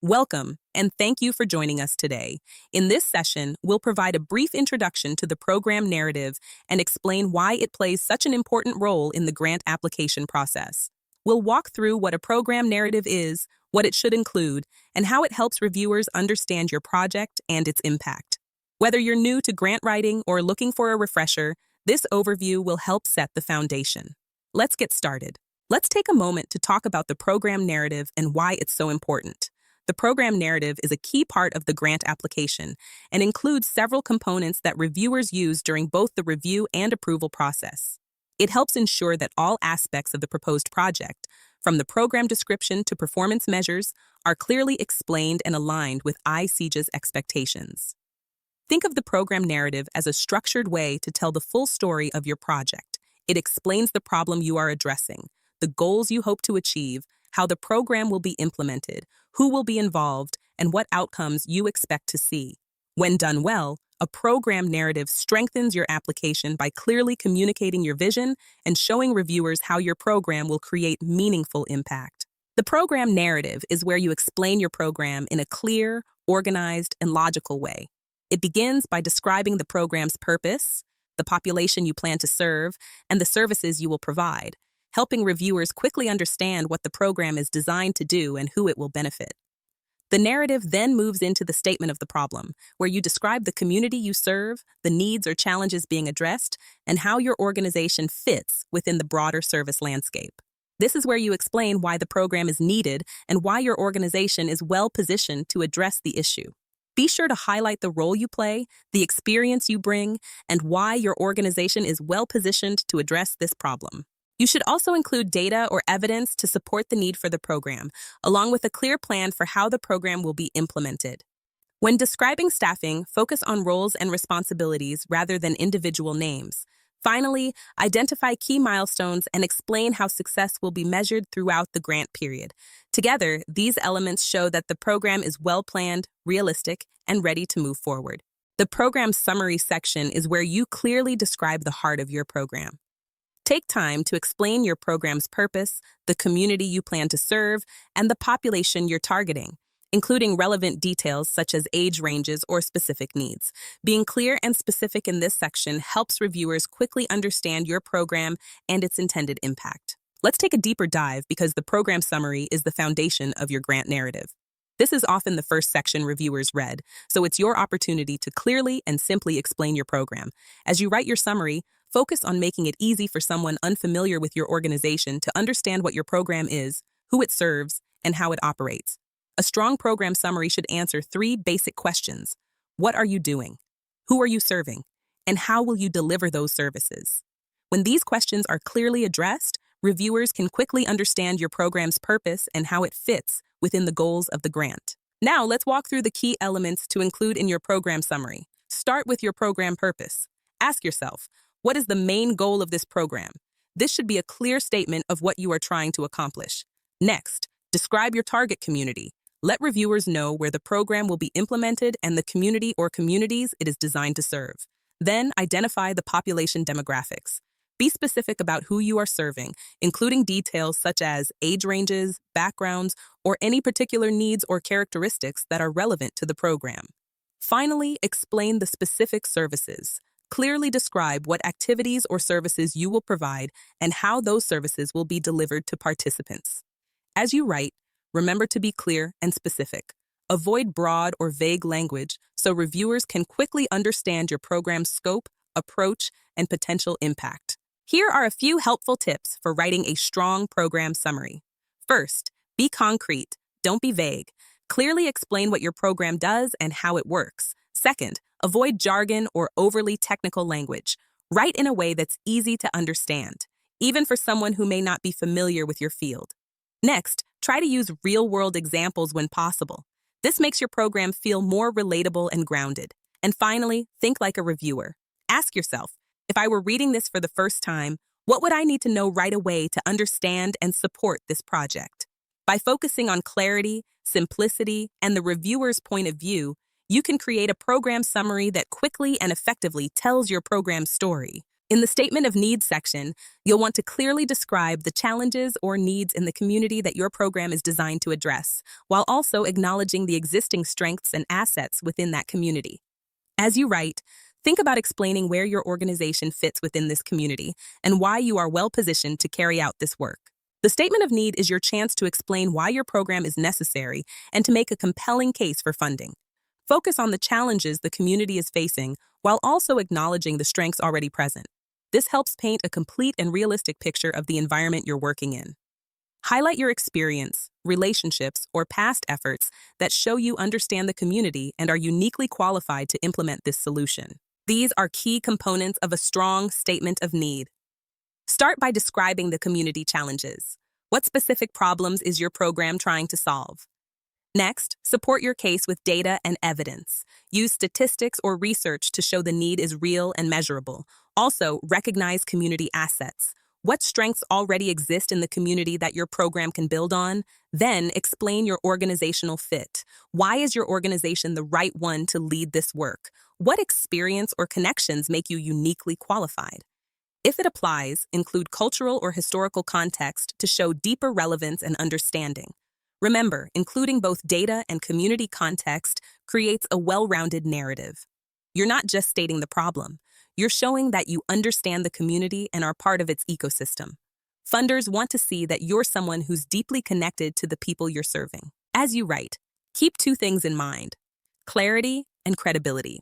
Welcome, and thank you for joining us today. In this session, we'll provide a brief introduction to the program narrative and explain why it plays such an important role in the grant application process. We'll walk through what a program narrative is, what it should include, and how it helps reviewers understand your project and its impact. Whether you're new to grant writing or looking for a refresher, this overview will help set the foundation. Let's get started. Let's take a moment to talk about the program narrative and why it's so important. The program narrative is a key part of the grant application and includes several components that reviewers use during both the review and approval process. It helps ensure that all aspects of the proposed project, from the program description to performance measures, are clearly explained and aligned with ICJ's expectations. Think of the program narrative as a structured way to tell the full story of your project. It explains the problem you are addressing, the goals you hope to achieve, how the program will be implemented, who will be involved, and what outcomes you expect to see. When done well, a program narrative strengthens your application by clearly communicating your vision and showing reviewers how your program will create meaningful impact. The program narrative is where you explain your program in a clear, organized, and logical way. It begins by describing the program's purpose, the population you plan to serve, and the services you will provide, helping reviewers quickly understand what the program is designed to do and who it will benefit. The narrative then moves into the statement of the problem, where you describe the community you serve, the needs or challenges being addressed, and how your organization fits within the broader service landscape. This is where you explain why the program is needed and why your organization is well positioned to address the issue. Be sure to highlight the role you play, the experience you bring, and why your organization is well positioned to address this problem. You should also include data or evidence to support the need for the program, along with a clear plan for how the program will be implemented. When describing staffing, focus on roles and responsibilities rather than individual names. Finally, identify key milestones and explain how success will be measured throughout the grant period. Together, these elements show that the program is well planned, realistic, and ready to move forward. The program summary section is where you clearly describe the heart of your program. Take time to explain your program's purpose, the community you plan to serve, and the population you're targeting, including relevant details such as age ranges or specific needs. Being clear and specific in this section helps reviewers quickly understand your program and its intended impact. Let's take a deeper dive because the program summary is the foundation of your grant narrative. This is often the first section reviewers read, so it's your opportunity to clearly and simply explain your program. As you write your summary, focus on making it easy for someone unfamiliar with your organization to understand what your program is, who it serves, and how it operates. A strong program summary should answer 3 basic questions. What are you doing? Who are you serving? And how will you deliver those services? When these questions are clearly addressed, reviewers can quickly understand your program's purpose and how it fits within the goals of the grant. Now, let's walk through the key elements to include in your program summary. Start with your program purpose. Ask yourself, what is the main goal of this program? This should be a clear statement of what you are trying to accomplish. Next, describe your target community. Let reviewers know where the program will be implemented and the community or communities it is designed to serve. Then, identify the population demographics. Be specific about who you are serving, including details such as age ranges, backgrounds, or any particular needs or characteristics that are relevant to the program. Finally, explain the specific services. Clearly describe what activities or services you will provide and how those services will be delivered to participants. As you write, remember to be clear and specific. Avoid broad or vague language so reviewers can quickly understand your program's scope, approach, and potential impact. Here are a few helpful tips for writing a strong program summary. First, be concrete. Don't be vague. Clearly explain what your program does and how it works. Second, avoid jargon or overly technical language. Write in a way that's easy to understand, even for someone who may not be familiar with your field. Next, try to use real-world examples when possible. This makes your program feel more relatable and grounded. And finally, think like a reviewer. Ask yourself, if I were reading this for the first time, what would I need to know right away to understand and support this project? By focusing on clarity, simplicity, and the reviewer's point of view, you can create a program summary that quickly and effectively tells your program's story. In the Statement of Needs section, you'll want to clearly describe the challenges or needs in the community that your program is designed to address, while also acknowledging the existing strengths and assets within that community. As you write, think about explaining where your organization fits within this community and why you are well-positioned to carry out this work. The Statement of Need is your chance to explain why your program is necessary and to make a compelling case for funding. Focus on the challenges the community is facing while also acknowledging the strengths already present. This helps paint a complete and realistic picture of the environment you're working in. Highlight your experience, relationships, or past efforts that show you understand the community and are uniquely qualified to implement this solution. These are key components of a strong statement of need. Start by describing the community challenges. What specific problems is your program trying to solve? Next, support your case with data and evidence. Use statistics or research to show the need is real and measurable. Also, recognize community assets. What strengths already exist in the community that your program can build on? Then, explain your organizational fit. Why is your organization the right one to lead this work? What experience or connections make you uniquely qualified? If it applies, include cultural or historical context to show deeper relevance and understanding. Remember, including both data and community context creates a well-rounded narrative. You're not just stating the problem. You're showing that you understand the community and are part of its ecosystem. Funders want to see that you're someone who's deeply connected to the people you're serving. As you write, keep two things in mind: clarity and credibility.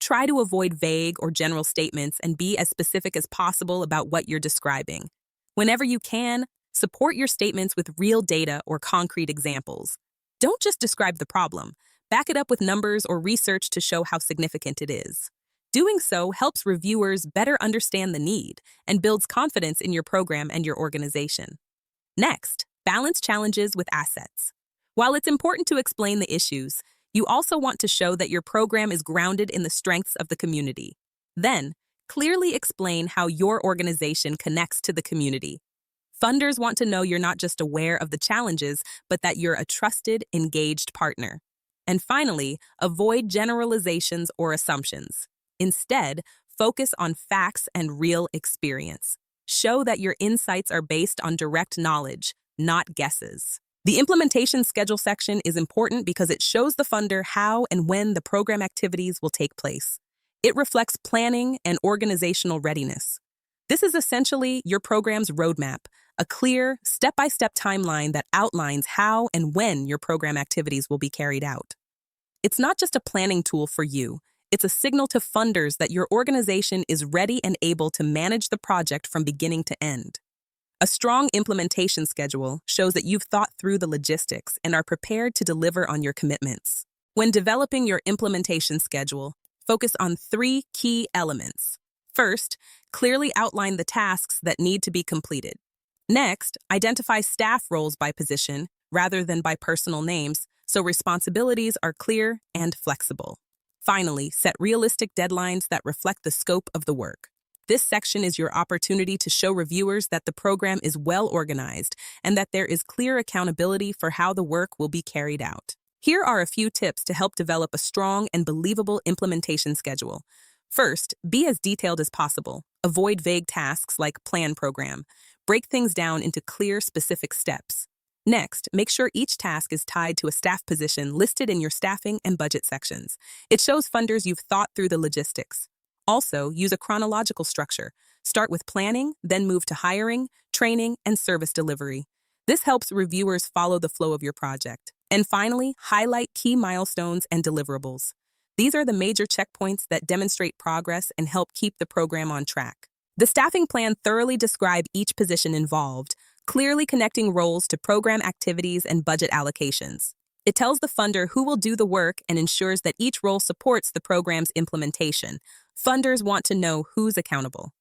Try to avoid vague or general statements and be as specific as possible about what you're describing. Whenever you can, support your statements with real data or concrete examples. Don't just describe the problem. Back it up with numbers or research to show how significant it is. Doing so helps reviewers better understand the need and builds confidence in your program and your organization. Next, balance challenges with assets. While it's important to explain the issues, you also want to show that your program is grounded in the strengths of the community. Then, clearly explain how your organization connects to the community. Funders want to know you're not just aware of the challenges, but that you're a trusted, engaged partner. And finally, avoid generalizations or assumptions. Instead, focus on facts and real experience. Show that your insights are based on direct knowledge, not guesses. The implementation schedule section is important because it shows the funder how and when the program activities will take place. It reflects planning and organizational readiness. This is essentially your program's roadmap, a clear, step-by-step timeline that outlines how and when your program activities will be carried out. It's not just a planning tool for you. It's a signal to funders that your organization is ready and able to manage the project from beginning to end. A strong implementation schedule shows that you've thought through the logistics and are prepared to deliver on your commitments. When developing your implementation schedule, focus on 3 key elements. First, clearly outline the tasks that need to be completed. Next, identify staff roles by position rather than by personal names, so responsibilities are clear and flexible. Finally, set realistic deadlines that reflect the scope of the work. This section is your opportunity to show reviewers that the program is well organized and that there is clear accountability for how the work will be carried out. Here are a few tips to help develop a strong and believable implementation schedule. First, be as detailed as possible. Avoid vague tasks like plan program. Break things down into clear, specific steps. Next, make sure each task is tied to a staff position listed in your staffing and budget sections. It shows funders you've thought through the logistics. Also, use a chronological structure. Start with planning, then move to hiring, training, and service delivery. This helps reviewers follow the flow of your project. And finally, highlight key milestones and deliverables. These are the major checkpoints that demonstrate progress and help keep the program on track. The staffing plan thoroughly describes each position involved, clearly connecting roles to program activities and budget allocations. It tells the funder who will do the work and ensures that each role supports the program's implementation. Funders want to know who's accountable.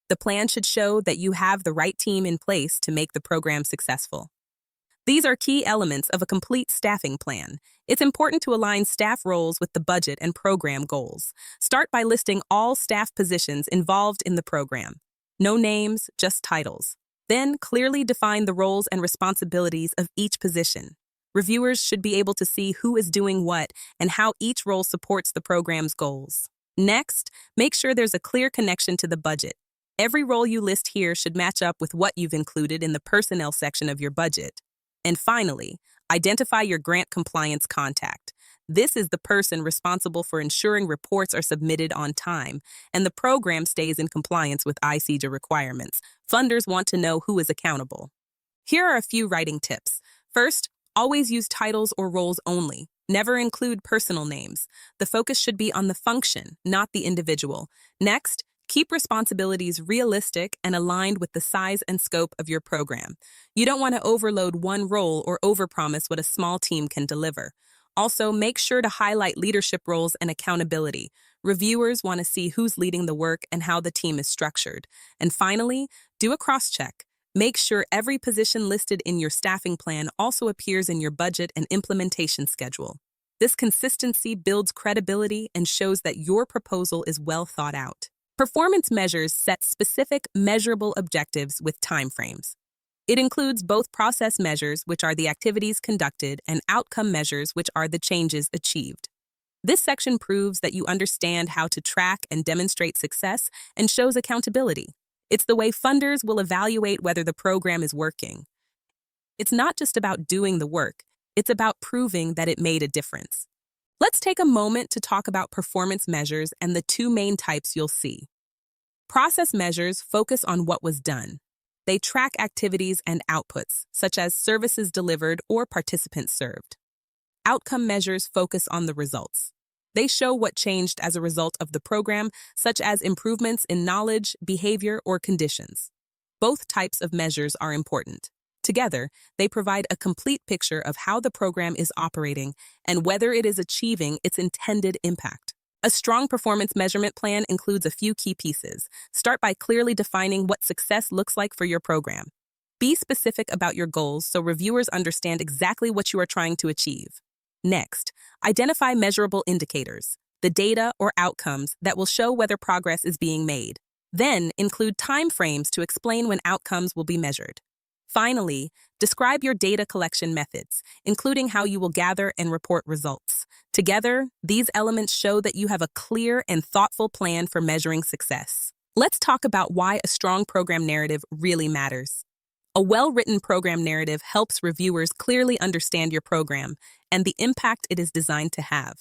The plan should show that you have the right team in place to make the program successful. These are key elements of a complete staffing plan. It's important to align staff roles with the budget and program goals. Start by listing all staff positions involved in the program. No names, just titles. Then clearly define the roles and responsibilities of each position. Reviewers should be able to see who is doing what and how each role supports the program's goals. Next, make sure there's a clear connection to the budget. Every role you list here should match up with what you've included in the personnel section of your budget. And finally, identify your grant compliance contact. This is the person responsible for ensuring reports are submitted on time and the program stays in compliance with ICEJA requirements. Funders want to know who is accountable. Here are a few writing tips. First, always use titles or roles only. Never include personal names. The focus should be on the function, not the individual. Next, keep responsibilities realistic and aligned with the size and scope of your program. You don't want to overload one role or overpromise what a small team can deliver. Also, make sure to highlight leadership roles and accountability. Reviewers want to see who's leading the work and how the team is structured. And finally, do a cross-check. Make sure every position listed in your staffing plan also appears in your budget and implementation schedule. This consistency builds credibility and shows that your proposal is well thought out. Performance measures set specific, measurable objectives with timeframes. It includes both process measures, which are the activities conducted, and outcome measures, which are the changes achieved. This section proves that you understand how to track and demonstrate success and shows accountability. It's the way funders will evaluate whether the program is working. It's not just about doing the work, it's about proving that it made a difference. Let's take a moment to talk about performance measures and the two main types you'll see. Process measures focus on what was done. They track activities and outputs, such as services delivered or participants served. Outcome measures focus on the results. They show what changed as a result of the program, such as improvements in knowledge, behavior, or conditions. Both types of measures are important. Together, they provide a complete picture of how the program is operating and whether it is achieving its intended impact. A strong performance measurement plan includes a few key pieces. Start by clearly defining what success looks like for your program. Be specific about your goals so reviewers understand exactly what you are trying to achieve. Next, identify measurable indicators, the data or outcomes that will show whether progress is being made. Then, include time frames to explain when outcomes will be measured. Finally, describe your data collection methods, including how you will gather and report results. Together, these elements show that you have a clear and thoughtful plan for measuring success. Let's talk about why a strong program narrative really matters. A well-written program narrative helps reviewers clearly understand your program and the impact it is designed to have.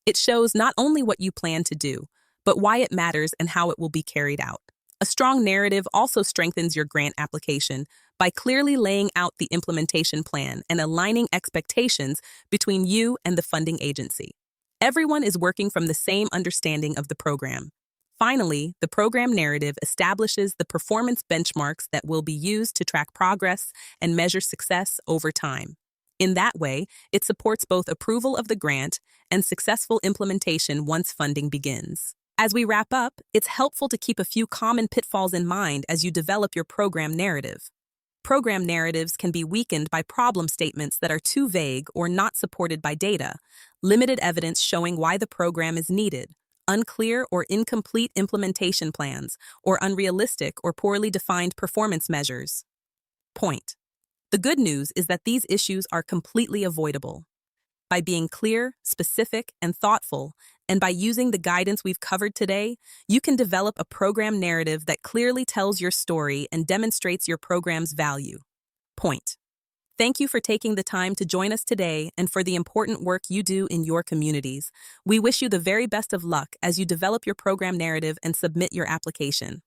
It shows not only what you plan to do, but why it matters and how it will be carried out. A strong narrative also strengthens your grant application by clearly laying out the implementation plan and aligning expectations between you and the funding agency. Everyone is working from the same understanding of the program. Finally, the program narrative establishes the performance benchmarks that will be used to track progress and measure success over time. In that way, it supports both approval of the grant and successful implementation once funding begins. As we wrap up, it's helpful to keep a few common pitfalls in mind as you develop your program narrative. Program narratives can be weakened by problem statements that are too vague or not supported by data, limited evidence showing why the program is needed, unclear or incomplete implementation plans, or unrealistic or poorly defined performance measures. Point. The good news is that these issues are completely avoidable. By being clear, specific, and thoughtful, and by using the guidance we've covered today, you can develop a program narrative that clearly tells your story and demonstrates your program's value. Point. Thank you for taking the time to join us today and for the important work you do in your communities. We wish you the very best of luck as you develop your program narrative and submit your application.